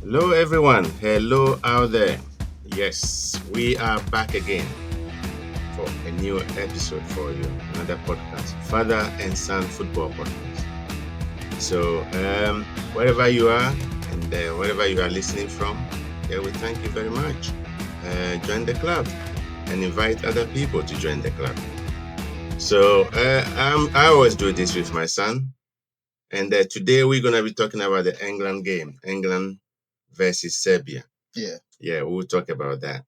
Hello, everyone. Hello out there. Yes, we are back again for a new episode for you, another podcast, Father and Son Football Podcast. So, wherever you are and wherever you are listening from, we thank you very much. Join the club and invite other people to join the club. So, I always do this with my son. And today we're going to be talking about the England game, England versus Serbia. Yeah, we'll talk about that.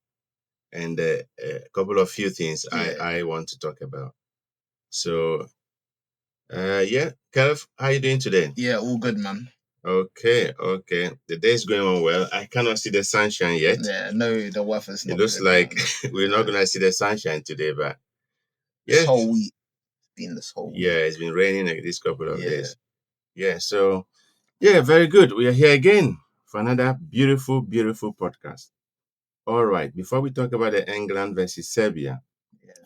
And a couple of few things I want to talk about. So, Kev, how are you doing today? Yeah, all good, man. Okay. The day's going on well. I cannot see the sunshine yet. Yeah, no, the weather's not It looks good, like man. we're not going to see the sunshine today, but This whole week. It's been this whole week. Yeah, it's been raining like this couple of days. Yeah, so, very good. We are here again for another beautiful, beautiful podcast. All right, before we talk about the England versus Serbia,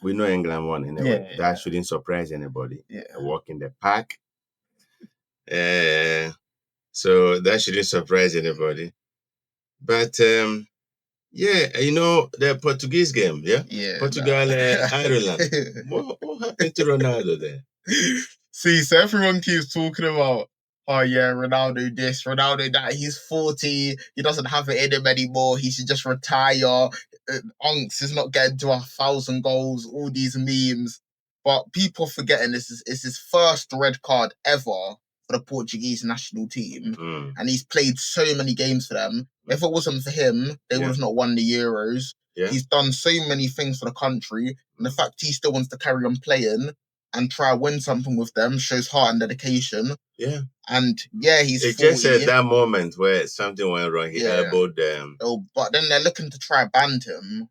we know England won in a way. That shouldn't surprise anybody. A walk in the park. So that shouldn't surprise anybody. But, the Portuguese game, Portugal, Ireland. What happened to Ronaldo there? See, so everyone keeps talking about, Ronaldo this, Ronaldo that. He's 40. He doesn't have it in him anymore. He should just retire. Unks is not getting to 1,000 goals. All these memes. But people forgetting this is his first red card ever for the Portuguese national team. And he's played so many games for them. If it wasn't for him, they would have not won the Euros. He's done so many things for the country. And the fact he still wants to carry on playing and try to win something with them shows heart and dedication. Yeah. And he's It 40. just at that moment where something went wrong, he elbowed them. Oh, but then they're looking to try ban him.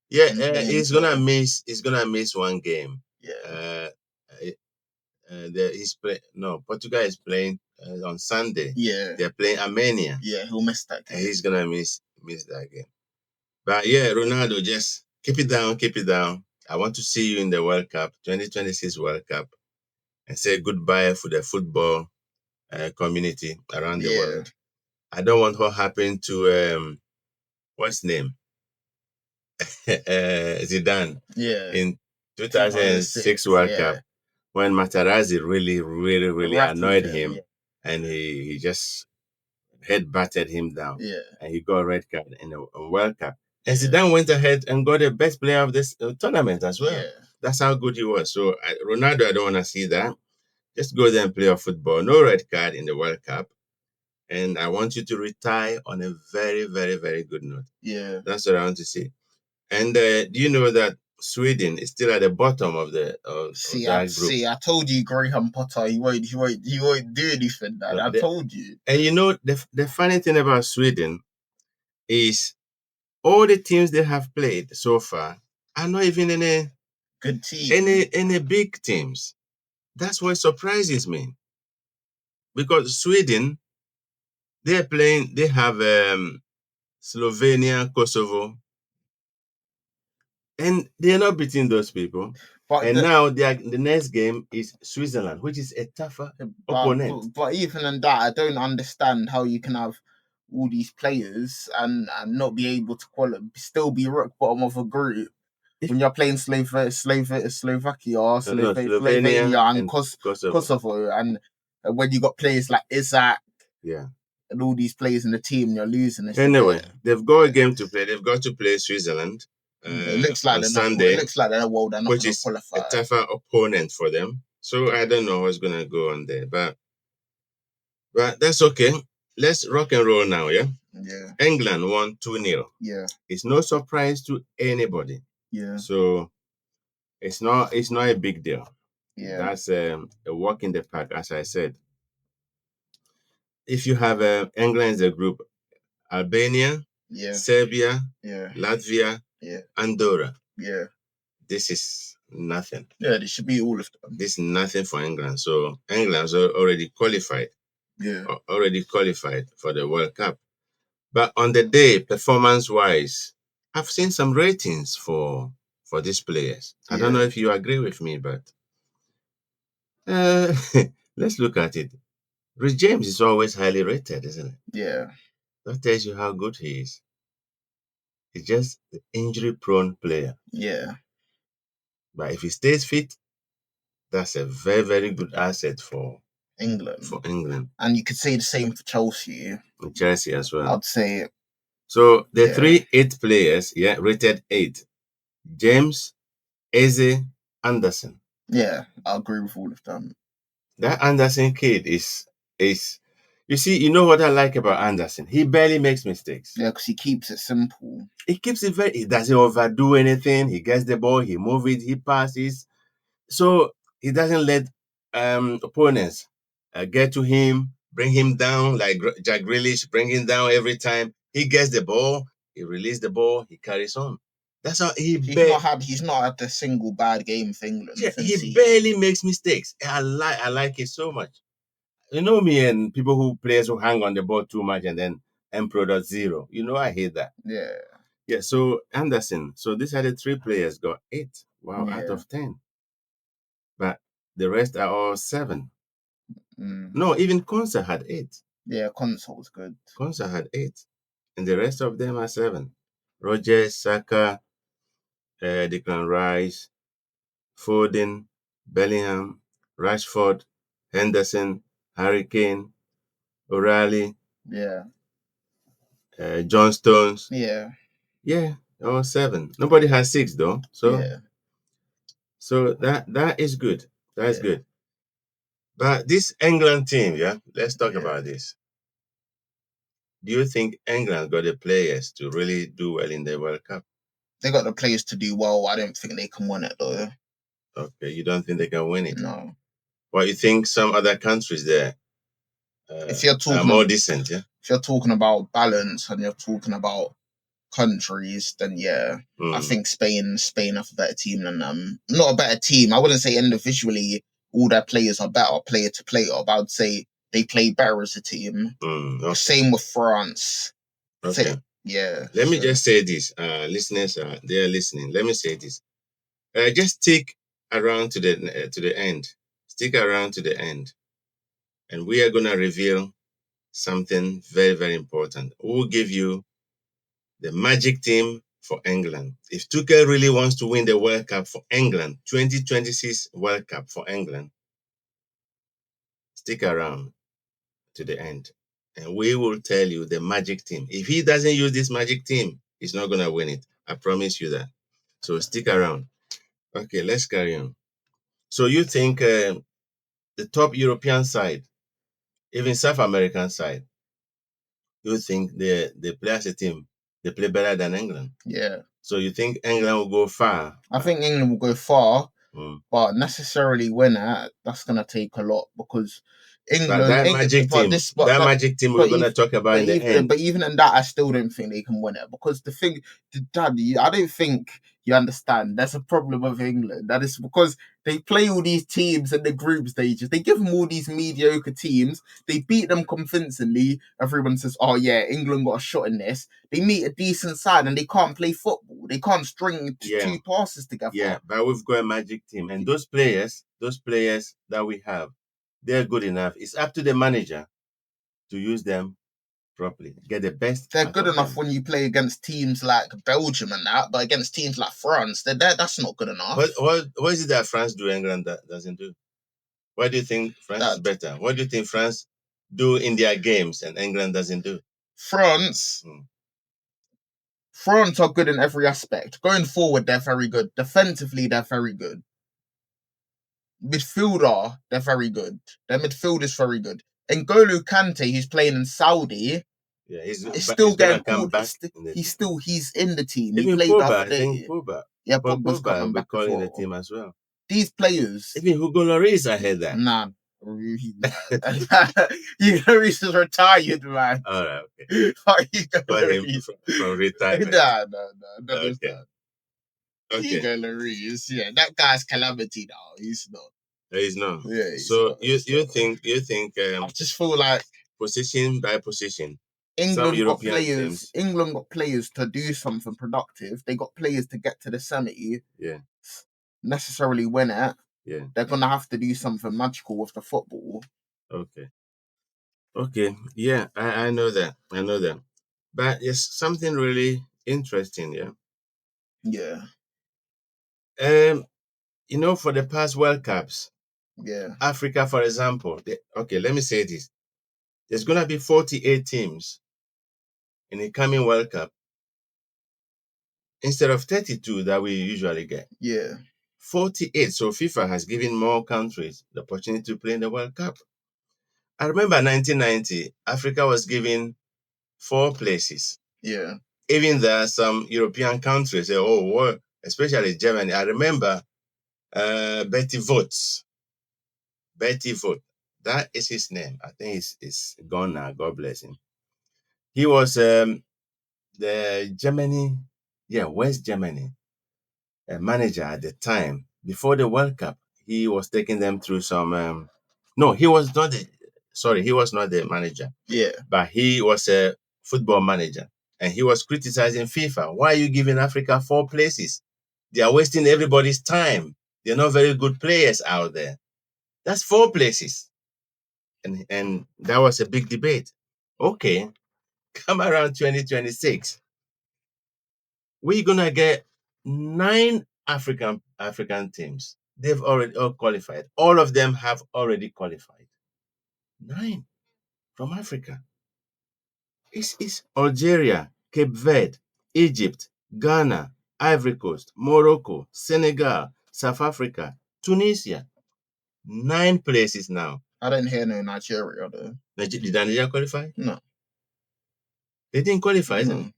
Yeah, he's gonna miss one game. Portugal is playing on Sunday. Yeah. They're playing Armenia. Yeah, he'll miss that game. And he's gonna miss that game. But Ronaldo, just keep it down. I want to see you in the World Cup, 2026 World Cup, and say goodbye for the football community around the world. I don't want what happened to what's his name? Zidane. In 2006 World Cup, when Materazzi really annoyed him, and he just head battered him down. And he got a red card in a World Cup. And Zidane went ahead and got the best player of this tournament as well. That's how good he was. So Ronaldo, I don't want to see that. Just go there and play your football. No red card in the World Cup. And I want you to retire on a very, very, very good note. Yeah. That's what I want to see. And do you know that Sweden is still at the bottom of that group? See, I told you, Graham Potter, he won't do anything. I told you. And the funny thing about Sweden is all the teams they have played so far are not even any good teams, any big teams. That's what surprises me. Because Sweden, they have Slovenia, Kosovo, and they're not beating those people. But now the next game is Switzerland, which is a tougher opponent. But even in that, I don't understand how you can have all these players and not be able to still be rock bottom of a group when you're playing Slovakia, Slovenia, and Kosovo, and when you got players like Isaac, and all these players in the team, you're losing. Anyway, they've got a game to play. They've got to play Switzerland. It looks like on Sunday, it looks like they're not which is a tougher opponent for them. So I don't know what's gonna go on there, but that's okay. Let's rock and roll now, yeah. England won 2-0. It's no surprise to anybody. So it's not a big deal. That's a walk in the park, as I said. If you have England as a group, Albania, Serbia, Latvia, Andorra. This is nothing. They should be all of them. This is nothing for England. So England's already qualified. Already qualified for the World Cup. But on the day, performance-wise, I've seen some ratings for these players. I don't know if you agree with me, but let's look at it. Rhys James is always highly rated, isn't it? That tells you how good he is. He's just an injury-prone player. Yeah. But if he stays fit, that's a very, very good asset for England. And you could say the same for Chelsea. And Chelsea as well. I'd say. So the 8 players, rated 8. James, Eze, Anderson. Yeah, I agree with all of them. That Anderson kid is you see, you know what I like about Anderson? He barely makes mistakes. Yeah, because he keeps it simple. He keeps it he doesn't overdo anything. He gets the ball, he moves it, he passes. So he doesn't let opponents get to him, bring him down like Jack Grealish, bring him down every time. He gets the ball, he releases the ball, he carries on. That's how he's not had a single bad game for England. Yeah, he barely makes mistakes. I like it so much. You know me and people players who hang on the ball too much and then end product 0. You know I hate that. Yeah. Yeah, so Anderson. So these are the 3 players got 8. Wow, out of 10. But the rest are all 7. No, even Konsa had 8. Yeah, Konsa was good. Konsa had 8. And the rest of them are 7. Roger, Saka, Declan Rice, Foden, Bellingham, Rashford, Henderson, Harry Kane, O'Reilly, John Stones. Yeah, all 7. Nobody has 6 though. So that is good. That's good. But this England team, let's talk about this. Do you think England got the players to really do well in the World Cup? They got the players to do well. I don't think they can win it though. Okay, you don't think they can win it? No. Well, you think some other countries there if you're talking are more decent, If you're talking about balance and you're talking about countries, then I think Spain have a better team than them. Not a better team. I wouldn't say individually all their players are better player to player, but I would say they play better as a team. Okay. Same with France. Okay. Let me just say this, listeners, they are listening. Let me say this. Just stick around to the end. Stick around to the end, and we are gonna reveal something very, very important. We'll give you the magic team for England. If Tuchel really wants to win the World Cup for England, 2026 World Cup for England, stick around to the end, and we will tell you the magic team. If he doesn't use this magic team, he's not gonna win it. I promise you that. So stick around. Okay, let's carry on. So you think the top European side, even South American side, you think they play as a team, they play better than England? Yeah. So you think England will go far? I think England will go far, but necessarily win it, that's going to take a lot because England... But that magic team we're going to talk about in the end. But even in that, I still don't think they can win it because the thing, Dad, I don't think you understand. There's a problem with England. That is because they play all these teams in the group stages. They give them all these mediocre teams. They beat them convincingly. Everyone says, oh yeah, England got a shot in this. They meet a decent side and they can't play football. They can't string 2 passes together. Yeah, but we've got a magic team. And those players that we have, they're good enough. It's up to the manager to use them properly. Get the best. They're good enough when you play against teams like Belgium and that, but against teams like France, that's not good enough. What is it that France do England that doesn't do? Why do you think France is better? What do you think France do in their games and England doesn't do? France are good in every aspect. Going forward, they're very good. Defensively, they're very good. Midfielder, they're very good. Their midfield is very good. N'Golo Kante, who's playing in Saudi, he's still getting called. He's in the team. Even Pogba, yeah, Pogba's coming back in the team as well. These players, even Hugo Lloris, I heard that. Nah, Hugo Lloris is retired, man. All right, okay. From retirement. No. Okay. Hugo Lloris, that guy's calamity now. He's not. He's not. Yeah. So you think? I just feel like position by position. England got players to do something productive. They got players to get to the semi. Yeah. Necessarily win it. Yeah. They're gonna have to do something magical with the football. Okay. Yeah, I know that. But it's something really interesting, yeah. Yeah. For the past World Cups, Yeah. Africa, for example, okay, let me say this. There's going to be 48 teams in the coming World Cup instead of 32 that we usually get. Yeah. 48. So FIFA has given more countries the opportunity to play in the World Cup. I remember 1990, Africa was given 4 places. Yeah. Even there are some European countries, especially Germany. I remember Betty Vogt. Betty Vogt. That is his name. I think it's gone now. God bless him. He was the Germany, West Germany manager at the time. Before the World Cup, he was taking them through some. No, he was not the. Sorry, he was not the manager. Yeah. But he was a football manager, and he was criticizing FIFA. Why are you giving Africa 4 places? They are wasting everybody's time. They're not very good players out there. That's 4 places. And that was a big debate. Okay, come around 2026. We're gonna get 9 African teams. They've already all qualified. All of them have already qualified. 9 from Africa. It's Algeria, Cape Verde, Egypt, Ghana, Ivory Coast, Morocco, Senegal, South Africa, Tunisia. 9 places now. I didn't hear no Nigeria though. Did Nigeria qualify? No. They didn't qualify, isn't No. it?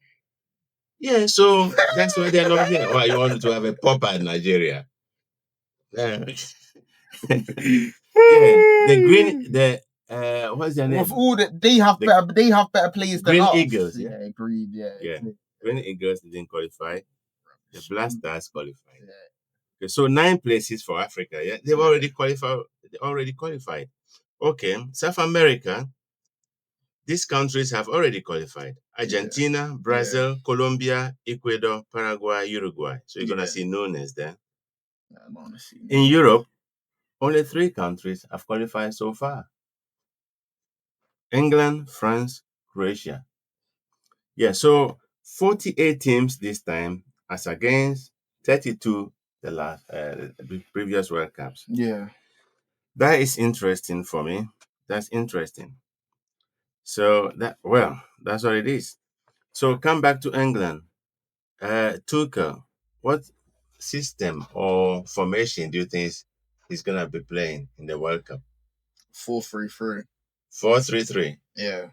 Yeah, so that's why they're not here. Why you want to have a pop at Nigeria? Yeah. What's their name? With all that they have better players than Green us. Eagles, yeah. Yeah, agreed. Yeah. Green Eagles didn't qualify. The Blasters qualified. Yeah. Okay, so 9 places for Africa. Yeah, they've already qualified. They already qualified. Okay, South America. These countries have already qualified. Argentina, Brazil, Colombia, Ecuador, Paraguay, Uruguay. So you're gonna see Nunes there. In Europe, only 3 countries have qualified so far. England, France, Croatia. Yeah, so 48 teams this time as against 32 the previous World Cups. Yeah. That is interesting for me. That's interesting. So that's what it is. So come back to England. Tuchel, what system or formation do you think he's gonna be playing in the World Cup? 4-3-3. 4-3-3. Yeah.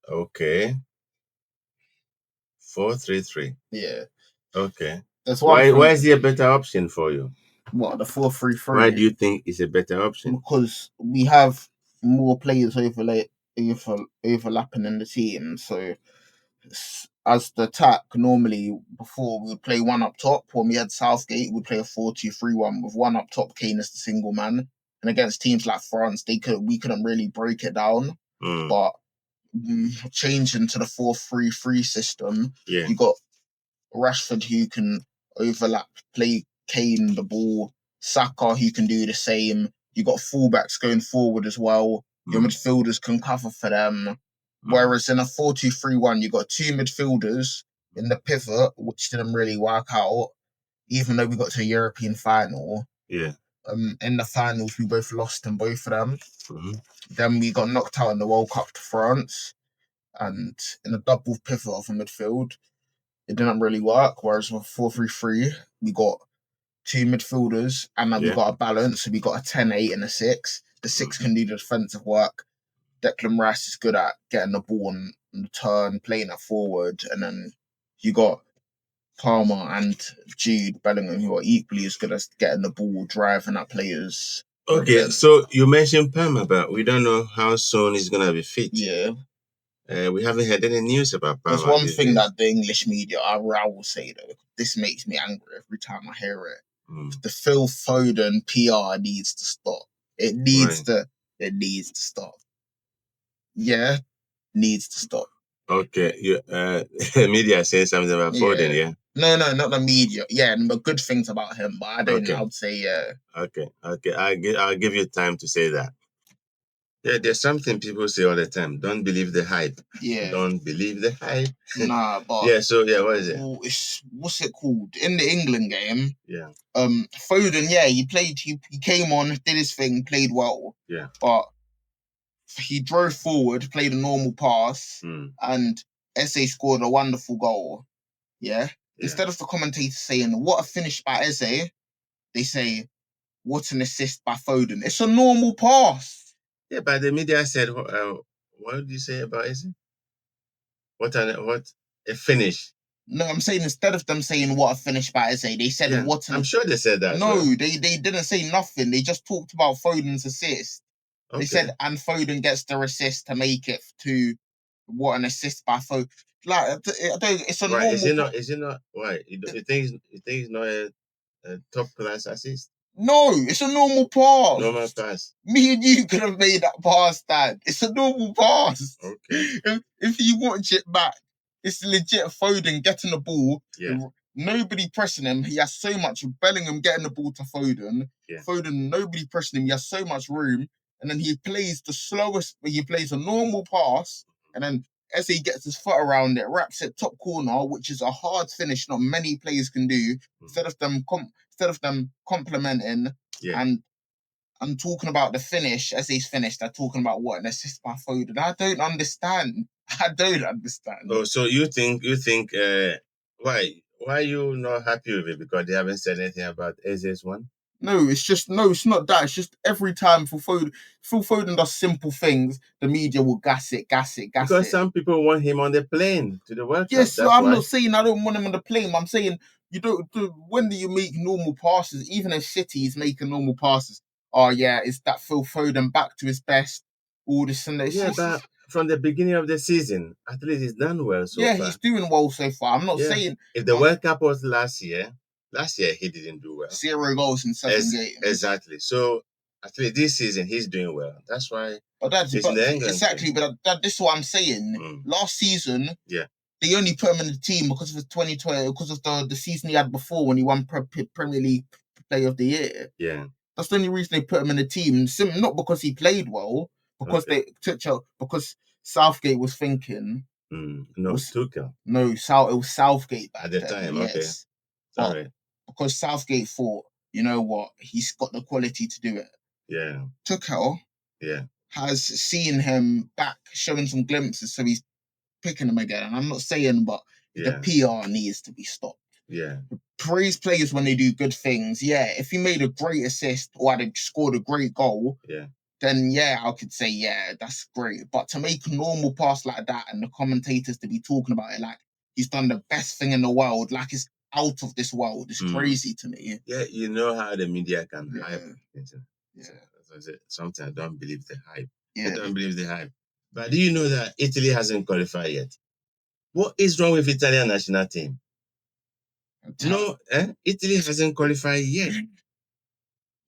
Okay. 4-3-3. Yeah. Okay. That's why. Why is he a better option for you? What, the 4-3-3? Why do you think it's a better option? Because we have more players overlapping in the team. So as the attack, normally before we would play one up top. When we had Southgate, we'd play a 4-2-3-1 with one up top, Kane as the single man. And against teams like France, we couldn't really break it down. But changing to the 4-3-3 system, you got Rashford who can overlap, play Kane the ball, Saka who can do the same. You got fullbacks going forward as well. Your midfielders can cover for them. Whereas in a 4-2-3-1, you got 2 midfielders in the pivot, which didn't really work out, even though we got to a European final. Yeah. In the finals, we both lost in both of them. Then we got knocked out in the World Cup to France. And in a double pivot of a midfield, it didn't really work. Whereas with 4-3-3, we got 2 midfielders and then we got a balance. So we got a 10-8 and a 6. The 6 can do the defensive work. Declan Rice is good at getting the ball on the turn, playing it forward. And then you got Palmer and Jude Bellingham, who are equally as good as getting the ball, driving at players. Okay, so you mentioned Palmer, but we don't know how soon he's going to be fit. Yeah. We haven't heard any news about Palmer. There's one thing that the English media, I will say though, this makes me angry every time I hear it. The Phil Foden PR needs to stop. It needs to stop. Yeah, needs to stop. Okay, media saying something about Foden, yeah? No, not the media. Yeah, but good things about him, but I don't know. I would say, yeah. Okay. I'll give you time to say that. Yeah, there's something people say all the time. Don't believe the hype. Yeah. Don't believe the hype. Nah, but Yeah, so yeah, what is it? What's it called? In the England game, Yeah. Foden, yeah, he played. He came on, did his thing, played well. Yeah. But he drove forward, played a normal pass, and Eze scored a wonderful goal. Yeah. Instead of the commentators saying "what a finish by Eze," they say "what an assist by Foden." It's a normal pass. Yeah, but the media said, what did you say about Eze? What a finish. No, I'm saying instead of them saying "what a finish by Eze," they said "what an." I'm sure they said that. No, they didn't say nothing. They just talked about Foden's assist. Okay. They said, and Foden gets the assist to make it to what an assist by Foden. Like, it's a normal. Is it not? Why? You think it's not a top class assist? No, it's a normal pass. Normal pass. Me and you could have made that pass, Dad. It's a normal pass. Okay. If you watch it back, it's legit Foden getting the ball. Yeah. Nobody pressing him. He has so much. Bellingham getting the ball to Foden. Yeah. Foden, nobody pressing him. He has so much room. And then he plays the slowest. He plays a normal pass. And then as he gets his foot around it, wraps it top corner, which is a hard finish not many players can do. Instead of them complimenting and talking about the finish as he's finished, they're talking about what an assist by Foden. I don't understand. Oh, so you think why are you not happy with it? Because they haven't said anything about Eze's one? No, it's not that. It's just every time Phil Foden does simple things, the media will gas it. Because some people want him on the plane to the World Cup. Yes, so I'm not saying I don't want him on the plane. I'm saying you don't. When do you make normal passes? Even in City, he's making normal passes. Oh yeah, is that Phil Foden back to his best? All this and that. Yeah, but from the beginning of the season, at least he's done well so far. Yeah, he's doing well so far. I'm not saying if the World Cup was last year he didn't do well. 0 goals in 7 games. Exactly. So at least this season he's doing well. That's why. But he's in the England exactly. Team. But this is what I'm saying. Last season, they only put him in the team because of the 2020, because of the season he had before when he won Premier League Player of the Year. Yeah. That's the only reason they put him in the team. Not because he played well, because because Southgate was thinking. Tuchel. No, it was Southgate back at the time. Yes. Okay. Sorry. Because Southgate thought, you know what, he's got the quality to do it. Yeah. Tuchel. Yeah. Has seen him back, showing some glimpses, so he's picking him again. And I'm not saying, but the PR needs to be stopped. Yeah. Praise players when they do good things. Yeah. If he made a great assist or had scored a great goal, then I could say, that's great. But to make a normal pass like that and the commentators to be talking about it like he's done the best thing in the world, like it's out of this world, it's crazy to me. Yeah, you know how the media can hype. Yeah. Sometimes I don't believe the hype. Yeah. I don't believe the hype. But do you know that Italy hasn't qualified yet? What is wrong with Italian national team? No, Italy hasn't qualified yet.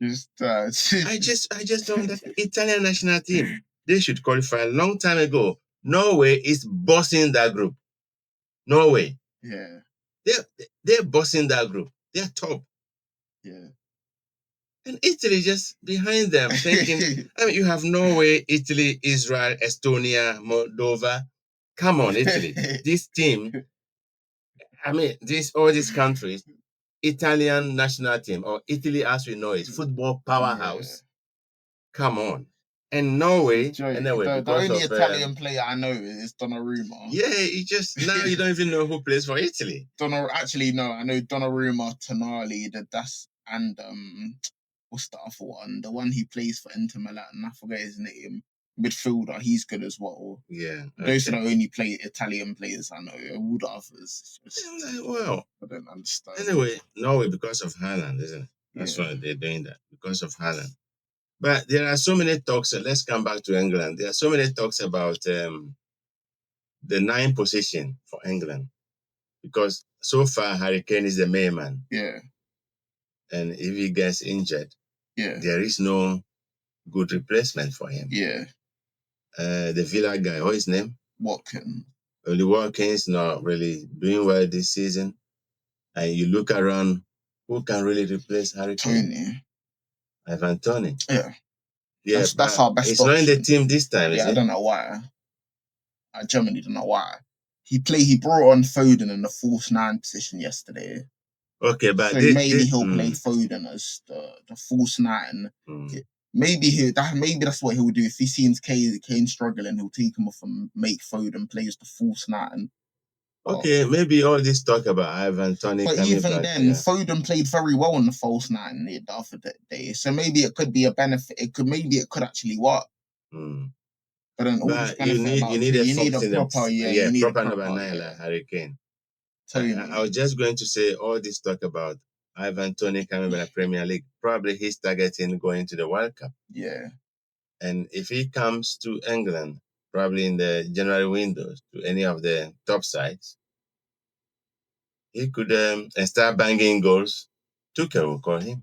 I just don't understand. Italian national team, they should qualify a long time ago. Norway is bossing that group. Norway. Yeah. They're bossing that group. They're top. Yeah. And Italy just behind them, thinking, you have Norway, Italy, Israel, Estonia, Moldova. Come on, Italy. This team, all these countries, Italian national team, or Italy as we know it, football powerhouse. Come on. And Norway, the only Italian player I know is Donnarumma. Yeah, now you don't even know who plays for Italy. Actually, no, I know Donnarumma, Tonali, and what's the other one? The one he plays for Inter Milan, I forget his name. Midfielder, he's good as well. Yeah. Okay. Those are the only Italian players I know. All the others. I don't understand. Anyway, Norway because of Haaland, isn't it? That's why they're doing that, because of Haaland. But there are so many talks. Let's come back to England. There are so many talks about the 9th position for England, because so far Harry Kane is the main man. Yeah. And if he gets injured, there is no good replacement for him. Yeah. The Villa guy, what's his name? Watkins. Only Watkins not really doing well this season. And you look around, who can really replace Harry Kane? Tony. Ivan Toney. Yeah. Yeah, that's our best He's option. not in the team this time, is Yeah, he? I don't know why. I genuinely don't know why. He brought on Foden in the false nine position yesterday. Okay, but so maybe he'll play Foden as the false nine. Maybe that's what he'll do. If he sees Kane struggling, he'll take him off and make Foden play as the false nine. Okay, maybe all this talk about Ivan Toney But coming even back, then, Foden played very well on the false nine the other day. So maybe it could be a benefit. Maybe it could actually work. But then all this benefit you need a proper, you need proper number 9 like Harry Kane. I was just going to say all this talk about Ivan Toney coming back to the Premier League. Probably he's targeting going to the World Cup. Yeah. And if he comes to England, probably in the January windows, to any of the top sides, he could start banging goals. Tuchel will call him.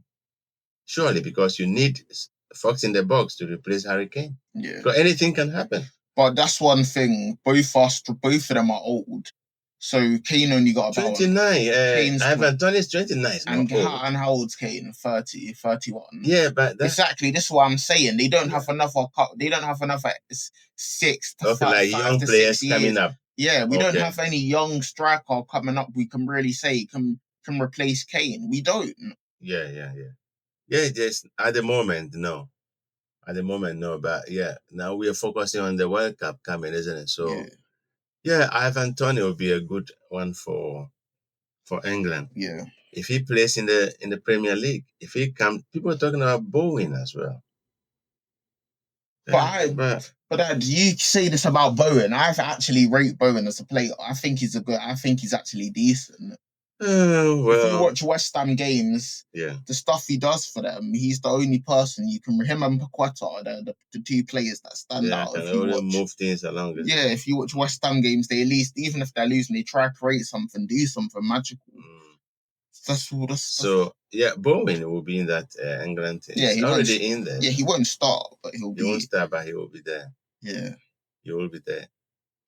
Surely, because you need Fox in the box to replace Harry Kane. Yeah. So anything can happen. But that's one thing. Both of them are old. So Kane only got about 29. Ivan Toney is 29. It's not old. And how old's Kane? 30, 31. Yeah, but exactly. This is what I'm saying. They don't have another cup. They don't have another 6 to 5, like 5 young to players 6 years. coming up. Yeah, we don't have any young striker coming up. We can really say can replace Kane. We don't. Yeah. Just at the moment, no. At the moment, no. But yeah, now we are focusing on the World Cup coming, isn't it? So yeah, Ivan Toney will be a good one for England. Yeah. If he plays in the Premier League, if he comes, people are talking about Bowen as well. But you say this about Bowen. I've actually rate Bowen as a player. I think he's actually decent. If you watch West Ham games, the stuff he does for them, he's the only person you can. Him and Paqueta are the two players that stand out. If you move things along. If you watch West Ham games, they at least, even if they're losing, they try to create something, do something magical. Bowen will be in that England team. Yeah, he's already in there. Yeah, he won't start, but he won't start, but he will be there. Yeah, he will be there.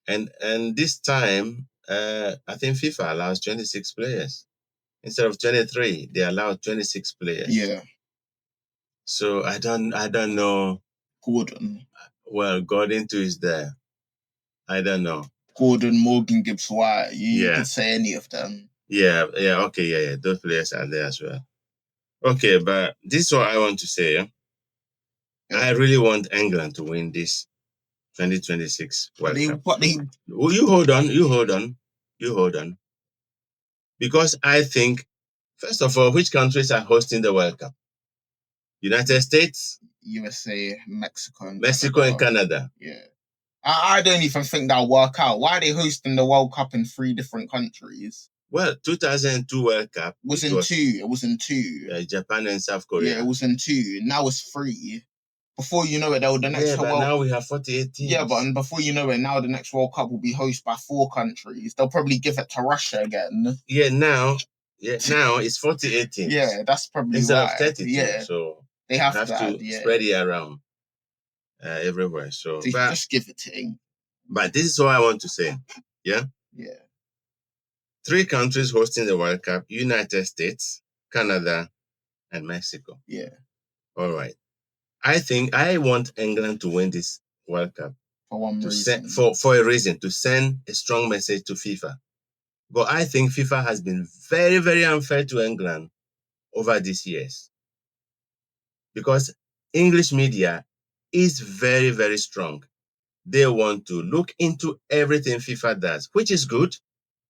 And this time, I think FIFA allows 26 players instead of 23. They allow 26 players. Yeah. So I don't know. Gordon. Well, Gordon too is there. I don't know. Gordon, Morgan, Gibbs White. You could say any of them. Okay, those players are there as well. Okay, but this is what I want to say. I really want England to win this 2026 World Cup. You hold on. Because I think, first of all, which countries are hosting the World Cup? United States, USA, Mexico, and Canada. Yeah. I don't even think that'll work out. Why are they hosting the World Cup in 3 different countries? Well, 2002 World Cup. It was in two. Japan and South Korea. Yeah, it was in 2. Now it's 3. Before you know it, the next World Cup. Now we have 48 teams. Yeah, but before you know it, now the next World Cup will be hosted by 4 countries. They'll probably give it to Russia again. Yeah, now it's 48 teams. Yeah, that's probably instead of 32. Yeah. So they have to spread it around everywhere. So just give it to England. But this is what I want to say. Yeah? Yeah. 3 countries hosting the World Cup: United States, Canada, and Mexico. Yeah. All right. I think I want England to win this World Cup. For one reason. For a reason, to send a strong message to FIFA. But I think FIFA has been very, very unfair to England over these years. Because English media is very, very strong. They want to look into everything FIFA does, which is good.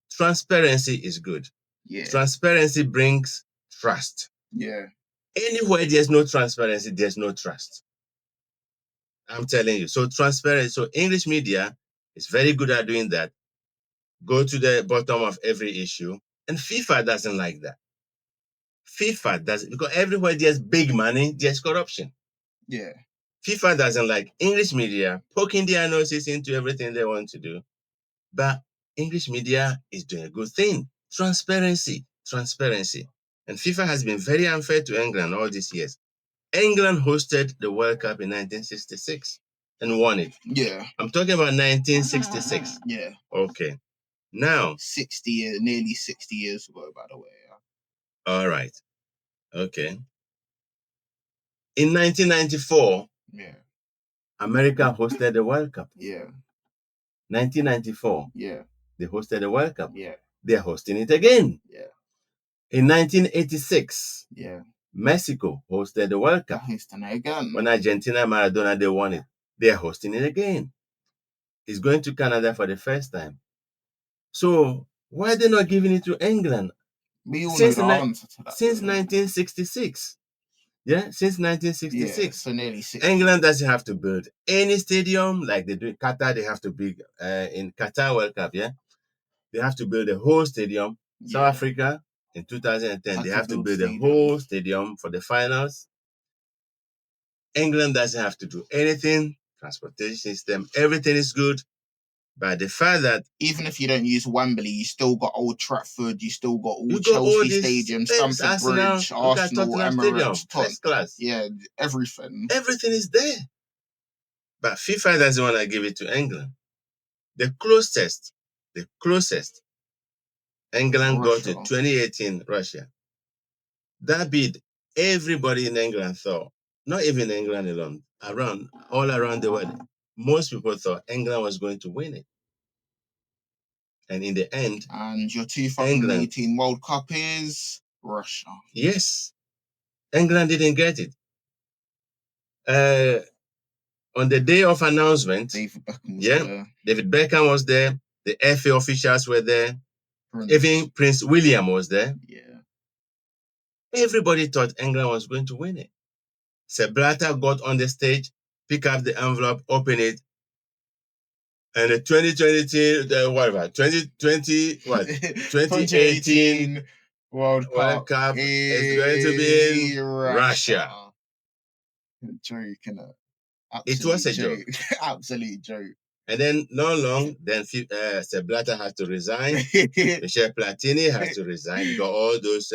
Transparency is good. Yeah. Transparency brings trust. Yeah. Anywhere there's no transparency, there's no trust. I'm telling you. So transparency. So English media is very good at doing that. Go to the bottom of every issue. And FIFA doesn't like that. FIFA doesn't, because everywhere there's big money, there's corruption. Yeah. FIFA doesn't like English media poking their noses into everything they want to do. But English media is doing a good thing. Transparency. And FIFA has been very unfair to England all these years. England hosted the World Cup in 1966 and won it. Yeah. I'm talking about 1966. Yeah. Okay. Now. 60 years, nearly 60 years ago, by the way. All right. Okay. In 1994, Yeah. America hosted the World Cup. Yeah. 1994, Yeah. they hosted the World Cup. Yeah. They're hosting it again. Yeah. In 1986, Yeah. Mexico hosted the World They're Cup. hosting it again. When Argentina, Maradona, they won it. They're hosting it again. It's going to Canada for the first time. So why are they not giving it to England? We all Since know the answer to that. Since though. 1966. Yeah, since Yeah, 1966. so nearly 60. England doesn't have to build any stadium like they do in Qatar. They have to build in Qatar World Cup, yeah? They have to build a whole stadium. Yeah. South Africa in 2010, Had they to have to build build a stadiums. whole stadium for the finals. England doesn't have to do anything. Transportation system, everything is good. But the fact that Even if you don't use Wembley, you still got Old Trafford, you still got all you got all Chelsea these Stadium, Stamford Arsenal, Bridge, look at Arsenal, Tottenham Stadium, Emirates, first class. Yeah, everything. Everything is there. But FIFA doesn't want to give it to England. The closest England got to 2018 Russia. That bid, everybody in England thought, not even England alone, all around the world, most people thought England was going to win it. And in the end, and your 2018 World Cup is Russia. Yes. England didn't get it. On the day of announcement, David Beckham was there. The FA officials were there. Even Prince William was there. Yeah. Everybody thought England was going to win it. Sepp Blatter got on the stage, pick up the envelope, open it, and the 2018 World Cup is going to be in Russia. Joke, innit? It was a joke. Absolute joke. And then, not long, then Sepp Blatter had to resign. Michel Platini had to resign because all those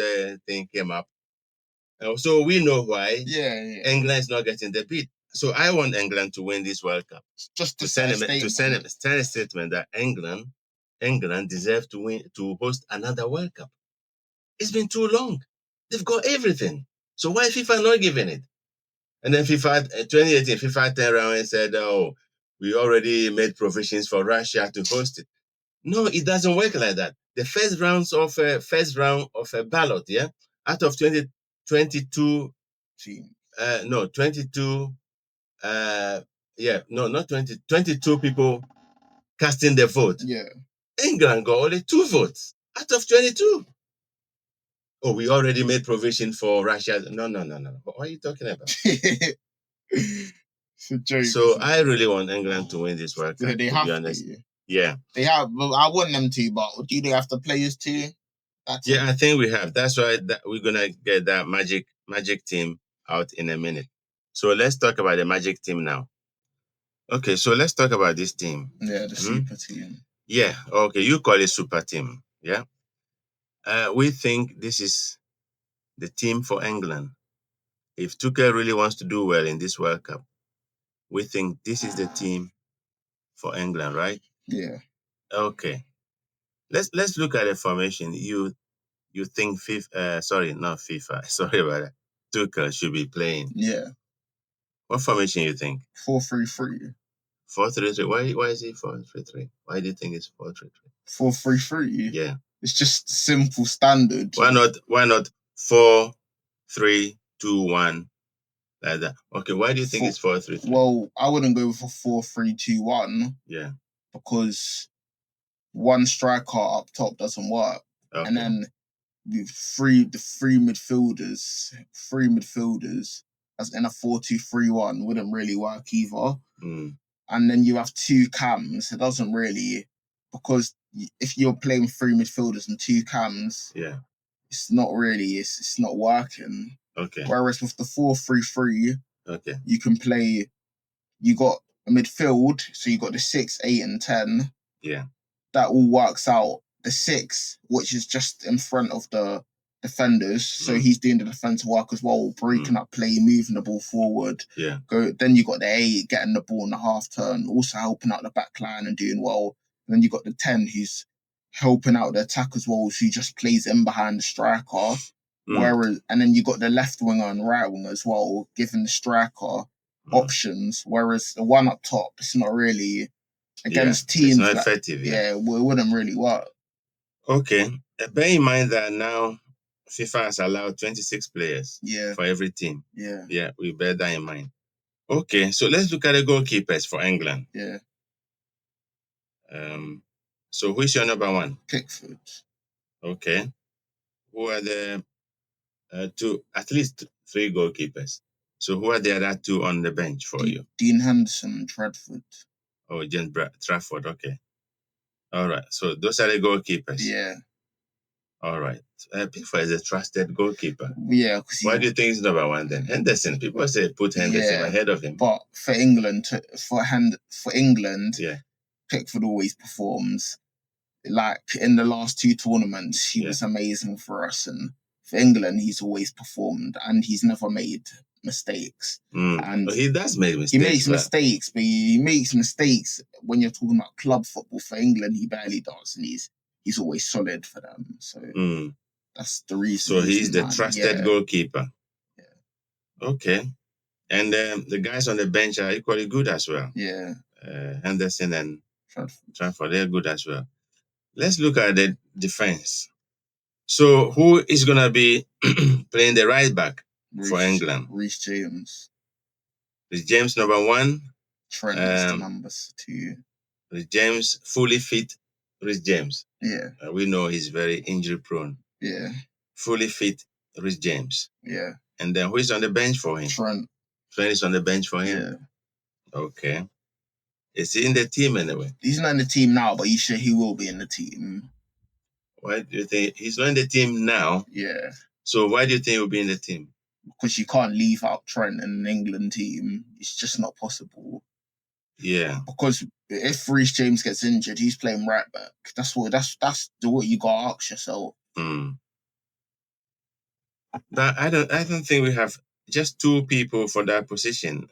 things came up. So we know why England is not getting the bid. So I want England to win this World Cup. Just to send a statement that England deserves to host another World Cup. It's been too long. They've got everything. So why FIFA not giving it? And then FIFA 2018, FIFA turned around and said, "Oh, we already made provisions for Russia to host it." No, it doesn't work like that. The first round of a ballot, yeah, out of 22 people casting the vote. Yeah. England got only 2 votes out of 22. Oh, we already made provision for Russia. No. What are you talking about? It's a joke. So I really want England to win this World Cup. They to have be honest. to. Yeah. They have. Well, I want them to, but do they have the players to? Yeah, I think we have. That's why we're gonna get that magic team out in a minute. So let's talk about the magic team now. Okay, so let's talk about this team. Yeah, the super team. Yeah, okay, you call it super team. Yeah. We think this is the team for England. If Tuchel really wants to do well in this World Cup, we think this is the team for England, right? Yeah. Okay. Let's look at the formation. You think FIFA? Sorry, not FIFA. Sorry about that. Tuchel should be playing. Yeah. What formation you think? 4-3-3. 4-3-3. Why is it 4-3-3? Why do you think it's 4-3-3? 4-3-3. Yeah. It's just simple standard. Why not 4-3-2-1 like that? Okay, why do you think it's 4-3-3? Well, I wouldn't go for 4-3-2-1. Yeah. Because one striker up top doesn't work. Okay. And then the three midfielders as in a 4-2-3-1 wouldn't really work either. Mm. And then you have 2 cams. It doesn't really, because if you're playing 3 midfielders and 2 cams, yeah, it's not really, it's not working. Okay. Whereas with the 4-3-3, okay, you can play, you got a midfield, so you got the 6, 8, and 10. Yeah. That all works out. The 6, which is just in front of the defenders, so he's doing the defensive work as well, breaking up play, moving the ball forward. Yeah. Then you got the 8 getting the ball in the half turn, also helping out the back line and doing well. And then you got the 10 who's helping out the attack as well, who just plays in behind the striker. Whereas, and then you got the left winger and right winger as well, giving the striker options, whereas the one up top, it's not really against teams. It's not effective. It wouldn't really work. Okay. Bear in mind that now FIFA has allowed 26 players for every team. Yeah, we bear that in mind. Okay, so let's look at the goalkeepers for England. Yeah. So who's your number one? Pickford. Okay. Who are the two, at least three goalkeepers? So who are the other two on the bench for you? Dean Henderson and Trafford. Oh, James Trafford, okay. All right, so those are the goalkeepers. Yeah. All right. Pickford is a trusted goalkeeper. Yeah. Why do you think he's number one then? Henderson, people say put Henderson ahead of him. But for England, Pickford always performs. Like in the last two tournaments, he was amazing for us, and for England, he's always performed, and he's never made mistakes. And he does make mistakes. He makes mistakes, but he makes mistakes when you're talking about club football. For England, he barely does, and he's always solid for them. So that's the reason. So he's the trusted goalkeeper. Yeah. Okay. And the guys on the bench are equally good as well. Yeah. Henderson and Trafford, they're good as well. Let's look at the defense. So who is going to be playing the right back for England? Reece James. Reece James, number one. Trent is the number two. Reece James, fully fit. Reece James. Yeah. We know he's very injury prone. Yeah. Fully fit. Reece James. Yeah. And then who is on the bench for him? Trent. Trent is on the bench for him? Yeah. Okay. Is he in the team anyway? He's not in the team now, but he will be in the team. Why do you think he's not in the team now? Yeah. So why do you think he'll be in the team? Because you can't leave out Trent in an England team. It's just not possible. Yeah. Because if Reece James gets injured, he's playing right back. That's what you gotta ask yourself. But I don't think we have just two people for that position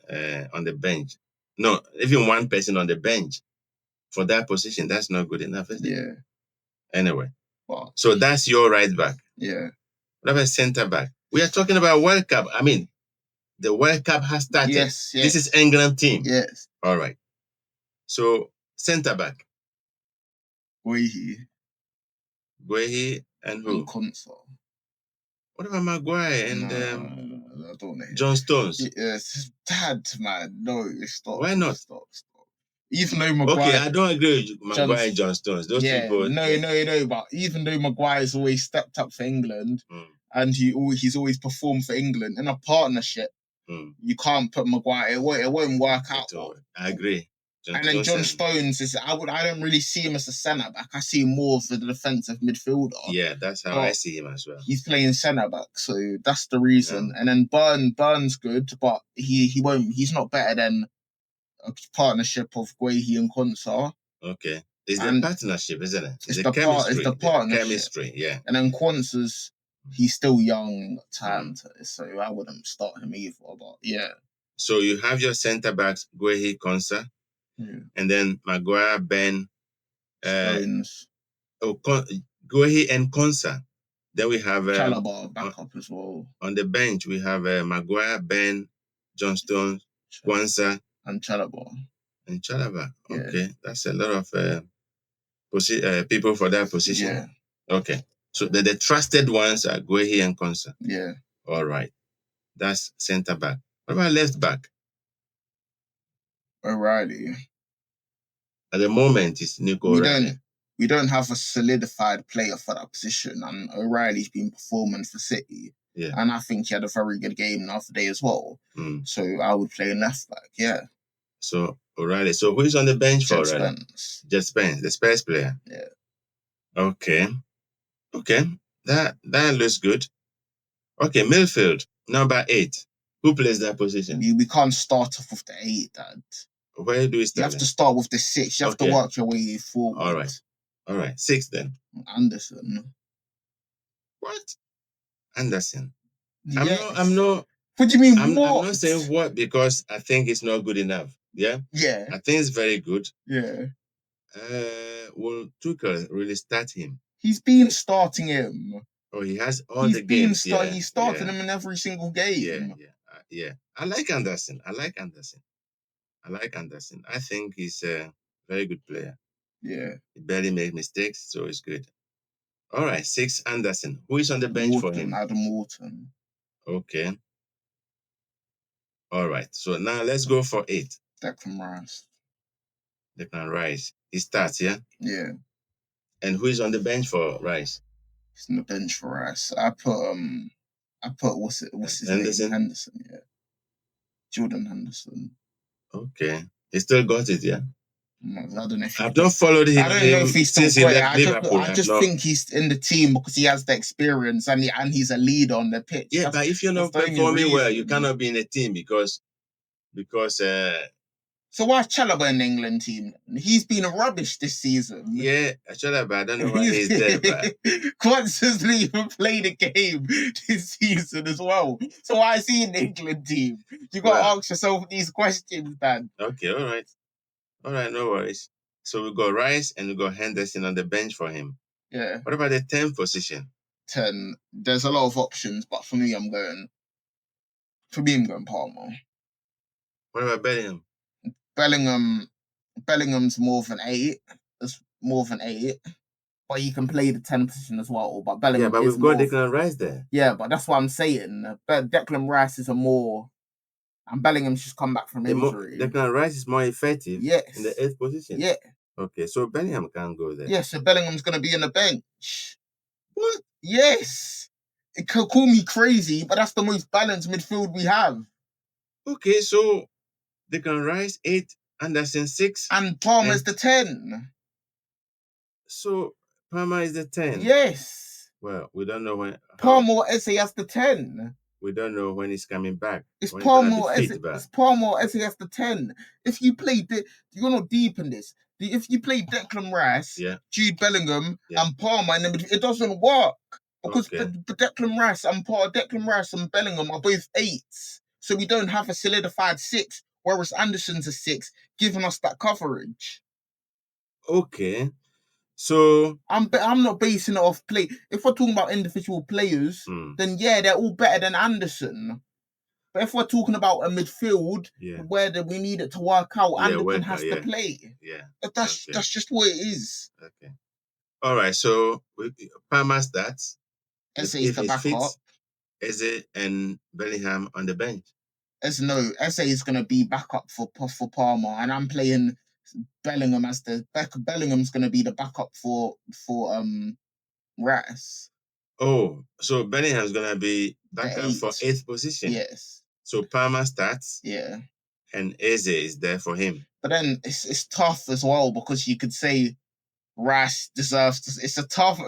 on the bench. No, even one person on the bench for that position. That's not good enough, is it? Yeah. Anyway. Wow. So that's your right back. Yeah. What about centre back? We are talking about World Cup. I mean, the World Cup has started. Yes. This is England team. Yes. All right. So centre back. Guehi and who? And Konsa. What about Maguire and I don't know. John Stones? Yes, Dad, man. No, stop. Why not? Stop. Even though Maguire... Okay, I don't agree with Maguire and John Stones. Those people... No. But even though Maguire's always stepped up for England and he's always performed for England in a partnership, you can't put Maguire... It won't work out. I agree. John Stones is... I don't really see him as a centre-back. I see him more of a defensive midfielder. Yeah, that's how I see him as well. He's playing centre-back, so that's the reason. Yeah. And then Burn's good, but he won't... He's not better than a partnership of Guehi and Konsa. Okay. It's the partnership, isn't it? It's the chemistry. It's the partnership. Chemistry, yeah. And then Konsa's... He's still young, talent, so I wouldn't start him either, but yeah. So you have your centre-backs, Guehi, Konsa. Yeah. And then Maguire, Ben, Stones. Guehi and Konsa. Then we have Chalobah backup as well. On the bench, we have Maguire, Ben, John Stones, Konsa, and Chalobah. Okay, that's a lot of people for that position. Yeah. Okay, so the trusted ones are Guehi and Konsa. Yeah. All right, that's centre back. What about left back? O'Reilly. At the moment, it's Nico O'Reilly. We don't have a solidified player for that position, and O'Reilly's been performing for City. Yeah. And I think he had a very good game the other day as well. So I would play left back, yeah. So O'Reilly. So who's on the bench for O'Reilly? Jet Spence, the Spurs player. Yeah. Okay. That looks good. Okay, midfield, number 8. Who plays that position? We can't start off with the 8, Dad. Where do we start? You have to start with the 6. You have to work your way forward. All right. 6 then. Anderson. What? Anderson. Yes. I'm not. What do you mean? I'm not saying what because I think it's not good enough. Yeah. Yeah. I think it's very good. Yeah. Will Tuchel really start him? He's been starting him. Oh, he has all the games. He started him in every single game. Yeah. Yeah, I like Anderson. I think he's a very good player. Yeah. He barely makes mistakes, so it's good. All right, 6, Anderson. Who is on the bench for him? Adam Wharton. Okay. All right. So now let's go for 8. Declan Rice. Declan Rice. He starts, yeah? Yeah. And who is on the bench for Rice? He's on the bench for Rice. I put what's his Henderson? name? Henderson, yeah. Jordan Henderson. Okay. He still got it, yeah? I don't know if I've not followed him I don't know if he's still since he got it. left Liverpool. I just think he's in the team because he has the experience and he's a leader on the pitch. Yeah, but if you're not performing well, you cannot be in a team because so why is Chalobah in the England team? He's been rubbish this season. Yeah, Chalobah, I don't know why he's there, but Quants hasn't even played a game this season as well. So why is he in the England team? You got to ask yourself these questions, man. Okay, all right, no worries. So we got Rice and we got Henderson on the bench for him. Yeah. What about the 10th position? 10. There's a lot of options, but for me, I'm going Palmer. What about Bellingham? Bellingham's more of an 8. It's more of an 8. But he can play the 10 position as well. But Bellingham. Yeah, but we've got Declan Rice there. Yeah, but that's what I'm saying. Declan Rice is a more, and Bellingham's just come back from injury. Declan Rice is more effective. Yes. In the 8th position. Yeah. Okay, so Bellingham can't go there. Yeah, so Bellingham's going to be on the bench. What? Yes. It could call me crazy, but that's the most balanced midfield we have. Okay, so Declan Rice 8, Anderson 6, and Palmer's the 10. So Palmer is the 10. Yes. Well, we don't know when. Palmer or Eze has the 10. We don't know when he's coming back. It's Palmer or Eze. It's Palmer or Eze has the 10. If you play, you're not deep in this. If you play Declan Rice, Jude Bellingham, and Palmer, and it doesn't work because the Declan Rice and Bellingham are both 8s, so we don't have a solidified 6. Whereas Anderson's a 6, giving us that coverage. Okay. So I'm not basing it off play. If we're talking about individual players, then yeah, they're all better than Anderson. But if we're talking about a midfield where we need it to work out, Anderson has to play. Yeah, that's just what it is. Okay. All right. So Palmer starts. Eze is the backup. Eze and Bellingham on the bench. Eze is going to be backup for Palmer, and I'm playing Bellingham as Bellingham's going to be the backup for Rice. Oh, so Bellingham's going to be backup for 8th position. Yes. So Palmer starts. Yeah. And Eze is there for him. But then it's tough as well because you could say Rice deserves to. It's a tough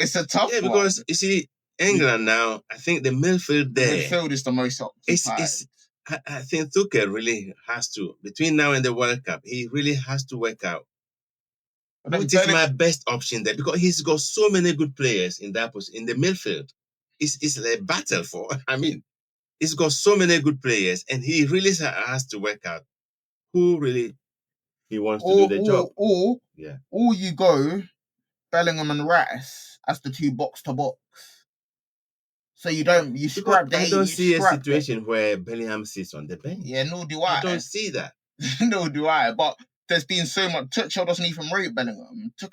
Yeah, because one. You see, England now, I think the midfield there. The midfield is the most occupied. I think Tuchel really has to, between now and the World Cup, he really has to work out. Which is my best option there because he's got so many good players in that position, in the midfield. It's a battle for, he's got so many good players and he really has to work out who really he wants to do the job. Or you go Bellingham and Rice as the 2 box to box. So you scrap the. I don't see a situation where Bellingham sits on the bench. Yeah, nor do I. I don't see that. Nor do I. But there's been so much. Tuchel doesn't even rate Bellingham. He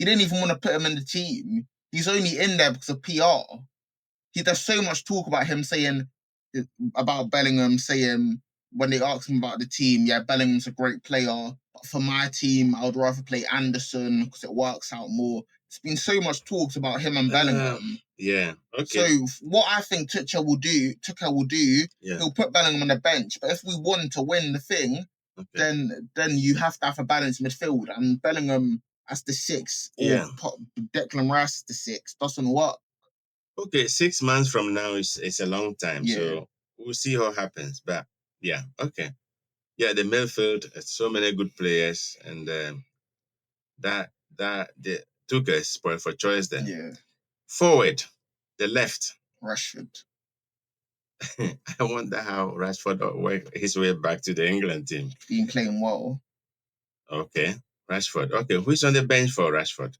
didn't even want to put him in the team. He's only in there because of PR. There's so much talk about him about Bellingham saying when they asked him about the team, yeah, Bellingham's a great player, but for my team, I would rather play Anderson because it works out more. There's been so much talks about him and Bellingham. Yeah, okay. So what I think Tuchel will do, he'll put Bellingham on the bench. But if we want to win the thing, then you have to have a balanced midfield. And Bellingham as the 6, or Declan Rice as the 6, doesn't work. Okay, 6 months from now is a long time, so we'll see what happens. But yeah, okay. Yeah, the midfield has so many good players, and that the took a spoil for choice there. Yeah. Forward, the left. Rashford. I wonder how Rashford will work his way back to the England team. Been playing well. Okay, Rashford. Okay, who's on the bench for Rashford?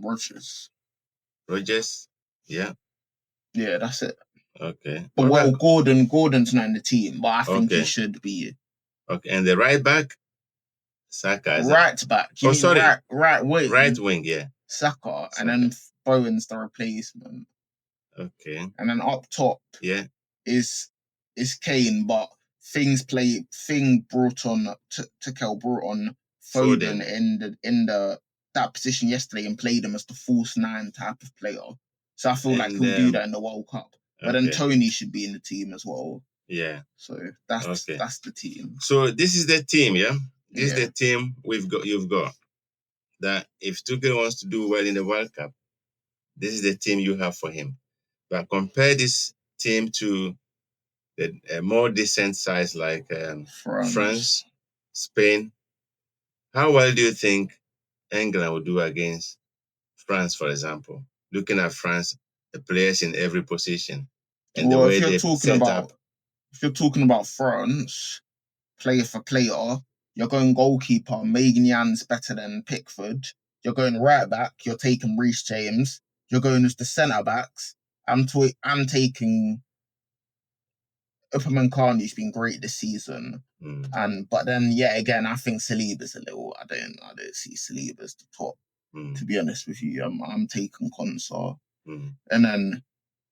Rodgers. Yeah. Yeah, that's it. Okay. But well, Gordon's not in the team, but I think he Okay. should be. Okay. And the right back, Saka. Right back. You mean sorry. right wing? Right wing, yeah. Saka. And Saka. then Bowen's the replacement. Okay. And then up top Yeah. is Kane, but Thing brought on Tuchel brought on Foden in the that position yesterday and played him as the false nine type of player. So I feel like he'll do that in the World Cup. But then Tony should be in the team as well. Yeah. So that's the team. So this is the team, yeah? This is the team you've got. That if Tuchel wants to do well in the World Cup, this is the team you have for him. But compare this team to a more decent size like France, Spain. How well do you think England will do against France, for example? Looking at France, the players in every position and the way they set up. If you're talking about France, player for player, you're going goalkeeper. Maignan better than Pickford. You're going right back. You're taking Reece James. You're going as the centre backs. I'm taking Upamecano's been great this season. But then again, I think Saliba's a little. I don't see Saliba as the top. To be honest with you, I'm taking Konsa, and then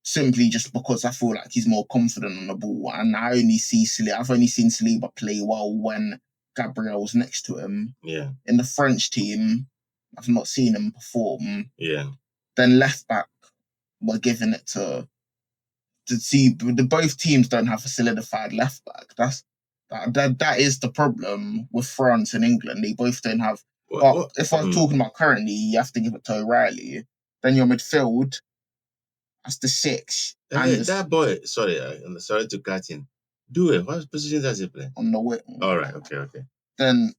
simply just because I feel like he's more confident on the ball, and I've only seen Saliba play well when Gabriel's next to him. Yeah. In the French team, I've not seen him perform. Yeah. Then left back, we're giving it to see both teams don't have a solidified left back. That is the problem with France and England. They both don't have. But if I'm talking about currently, you have to give it to O'Reilly. Then your midfield, that's the 6. And that boy, sorry to cut in. What position does he play? On the wing. All right, okay. Then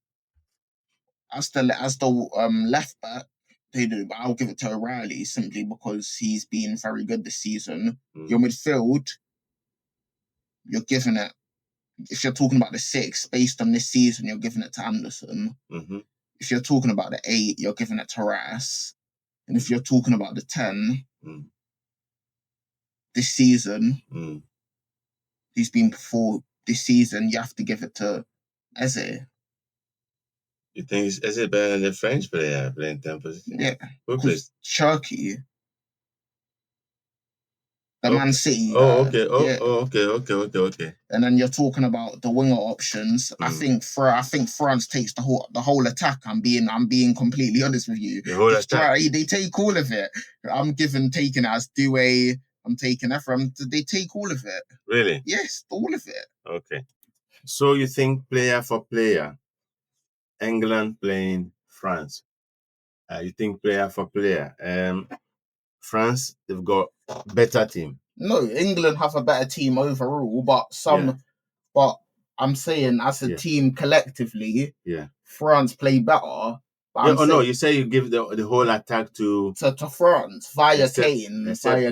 as the left back, they do, but I'll give it to O'Reilly simply because he's been very good this season. Your midfield, you're giving it. If you're talking about the 6, based on this season, you're giving it to Anderson. If you're talking about the 8, you're giving it to Rice. And if you're talking about the 10, this season, he's been before this season, you have to give it to Eze. You think Eze better than the French player playing 10 position? Yeah. Who plays? Cherky. The Man City. Okay. Okay. And then you're talking about the winger options. I think France takes the whole attack. I'm being completely honest with you. The whole attack. They take all of it. I'm taking it as Doué. I'm taking Ephraim. They take all of it. Really? Yes, all of it. Okay. So you think player for player, England playing France? You think player for player? France, they've got better team. No, England have a better team overall, but I'm saying as a team collectively, France play better. No, you say you give the whole attack to France via Kane. Except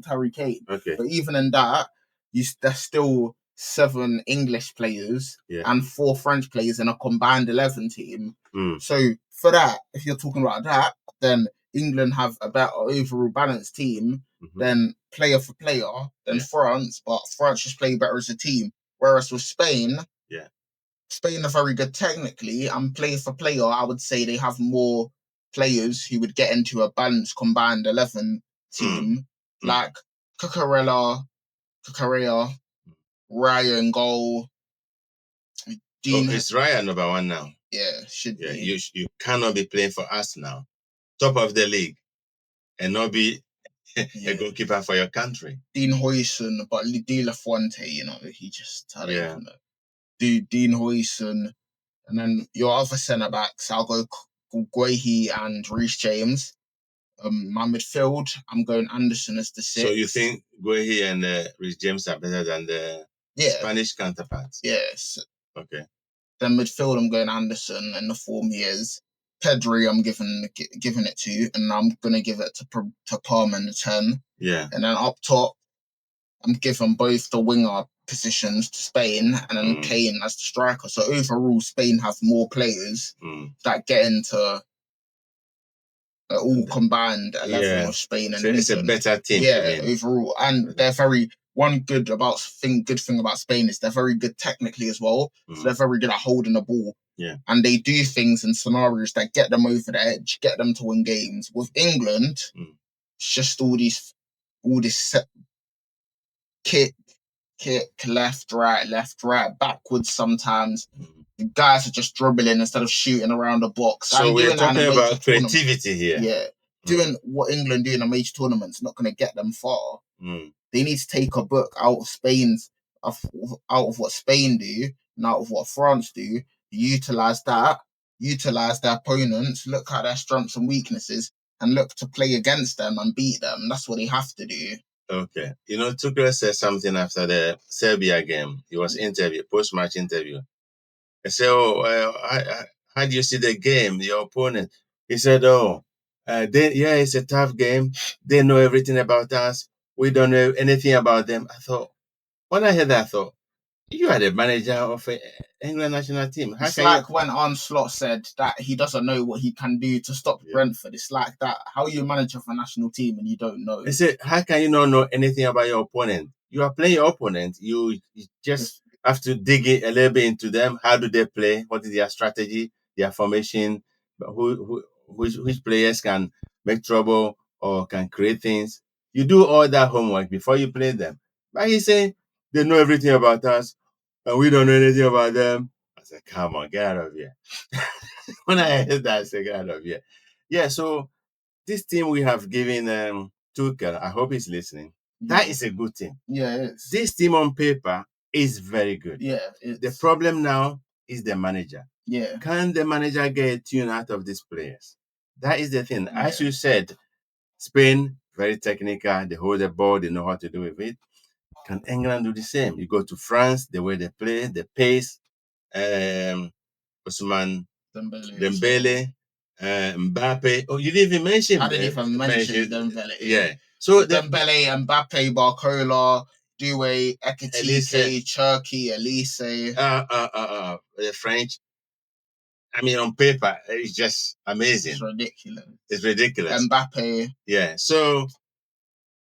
Harry Kane. Okay. But even in that, there's still 7 English players and 4 French players in a combined 11 team. So for that, if you're talking about that, then England have a better overall balanced team than player for player than France, but France just play better as a team. Whereas with Spain, Spain are very good technically, and player for player, I would say they have more players who would get into a balanced combined 11 team, like Cucurella, Ryan goal. It's Ryan number 1 now. Yeah, should be. You cannot be playing for us now, top of the league, and not be a goalkeeper for your country. Dean Huijsen, but Di La Fuente, he just I don't even know. Dean Huijsen, and then your other centre backs, I'll go Guehi and Reece James. My midfield, I'm going Anderson as the 6. So you think Guehi and Reece James are better than the Spanish counterparts? Yes. Okay. Then midfield, I'm going Anderson, and the form he is. Pedri, I'm giving it to, and I'm gonna give it to Palmer in the 10. Yeah. And then up top, I'm giving both the winger positions to Spain, and then Kane as the striker. So overall, Spain have more players that get into all combined at level Yeah. with Spain and So it's a England. better team, you Yeah, mean? overall, and they're very good thing about Spain is they're very good technically as well. So they're very good at holding the ball. Yeah. And they do things in scenarios that get them over the edge, get them to win games. With England, it's just all this set kick, left, right, backwards sometimes. The guys are just dribbling instead of shooting around the box. So and we're doing that in a talking major about tournament. creativity here. Yeah. Doing what England do in a major tournament is not going to get them far. They need to take a book out of out of what Spain do and out of what France do, utilize that, utilize their opponents, look at their strengths and weaknesses, and look to play against them and beat them. That's what they have to do. Okay. You know, Tuchel said something after the Serbia game. He was interviewed, post-match interview. I said, how do you see the game, your opponent? He said, it's a tough game. They know everything about us. We don't know anything about them. I thought, when I heard that, I thought, you are the manager of the England national team. It's like when Arne Slot said that he doesn't know what he can do to stop Brentford. It's like that. How are you a manager of a national team and you don't know? I said, how can you not know anything about your opponent? You are playing your opponent. You just have to dig a little bit into them. How do they play? What is their strategy, their formation? Which players can make trouble or can create things? You do all that homework before you play them. But he's saying they know everything about us and we don't know anything about them. I said, come on, get out of here. When I heard that, I said, get out of here. Yeah, so this team we have given Tuchel, I hope he's listening. That is a good team. Yeah, it is. This team on paper is very good. Yeah, the problem now is the manager. Yeah. Can the manager get a tune out of these players? That is the thing. Yeah. As you said, Spain, very technical. They hold the ball. They know how to do with it. Can England do the same? You go to France, the way they play, the pace. Ousmane Dembele, Mbappe. Oh, you didn't even mention. I didn't even mention Dembele. Yeah. So Dembele, Mbappe, Barcola, Doué, Ekitike, Cherki, Elise. The French. I mean, on paper, it's just amazing. It's ridiculous. Mbappe. Yeah. So,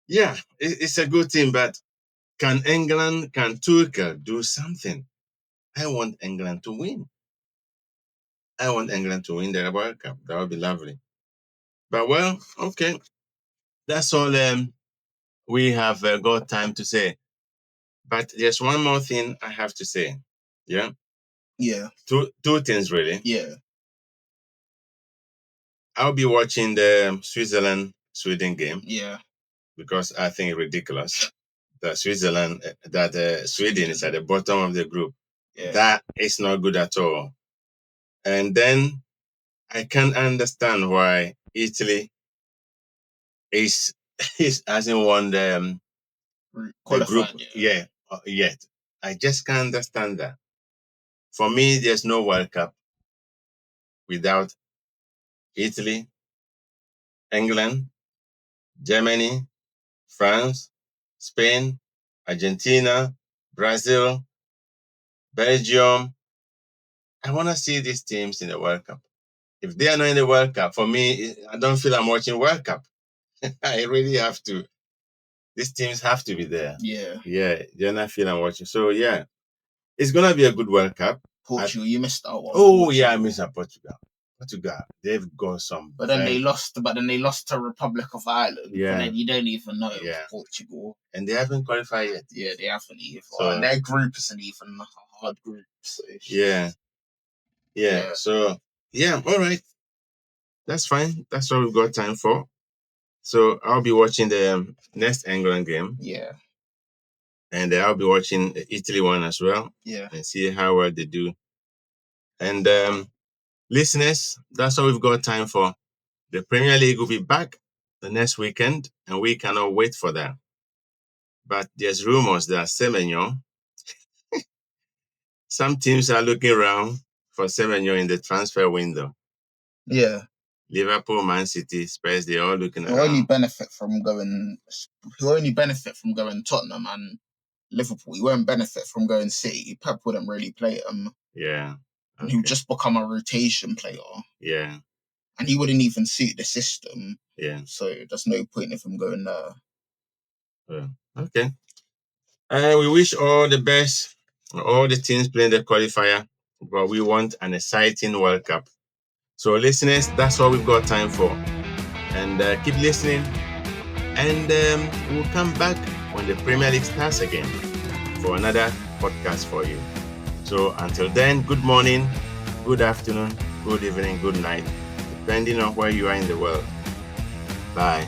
yeah, it's a good team, but can Tuchel do something? I want England to win. I want England to win the World Cup. That would be lovely. But, well, okay. That's all we have got time to say. But there's one more thing I have to say. Yeah? Yeah. Two things, really. Yeah. I'll be watching the Switzerland-Sweden game. Yeah. Because I think it's ridiculous that Sweden is at the bottom of the group. Yeah. That is not good at all. And then I can't understand why Italy hasn't won the group yet. I just can't understand that. For me, there's no World Cup without Italy, England, Germany, France, Spain, Argentina, Brazil, Belgium. I want to see these teams in the World Cup. If they are not in the World Cup, for me, I don't feel I'm watching World Cup. I really have to. These teams have to be there. Yeah. Yeah, then I feel I'm watching. So, yeah, it's going to be a good World Cup. Portugal, you missed out one. Oh, yeah, I missed out Portugal. They've got some. But then they lost. To Republic of Ireland. Yeah. And then you don't even know Portugal. And they haven't qualified yet. Yeah, they haven't either. So, and their group isn't even a hard group. So. Yeah. So, yeah, all right. That's fine. That's all we've got time for. So I'll be watching the next England game. Yeah. And I'll be watching the Italy one as well. Yeah. And see how well they do. And listeners, that's all we've got time for. The Premier League will be back the next weekend, and we cannot wait for that. But there's rumors that Semenyo, some teams are looking around for Semenyo in the transfer window. Yeah. Liverpool, Man City, Spurs, they're all looking around. Who only benefit from going Tottenham and Liverpool. He won't benefit from going City. Pep wouldn't really play him. Yeah. Okay. And he'll just become a rotation player. Yeah. and he wouldn't even suit the system. Yeah. So there's no point of him going there. Yeah. Okay. We wish all the best, all the teams playing the qualifier, but we want an exciting World Cup. So, listeners, that's all we've got time for. And keep listening. And we'll come back when the Premier League starts again for another podcast for you. So, until then, good morning, good afternoon, good evening, good night, depending on where you are in the world. Bye.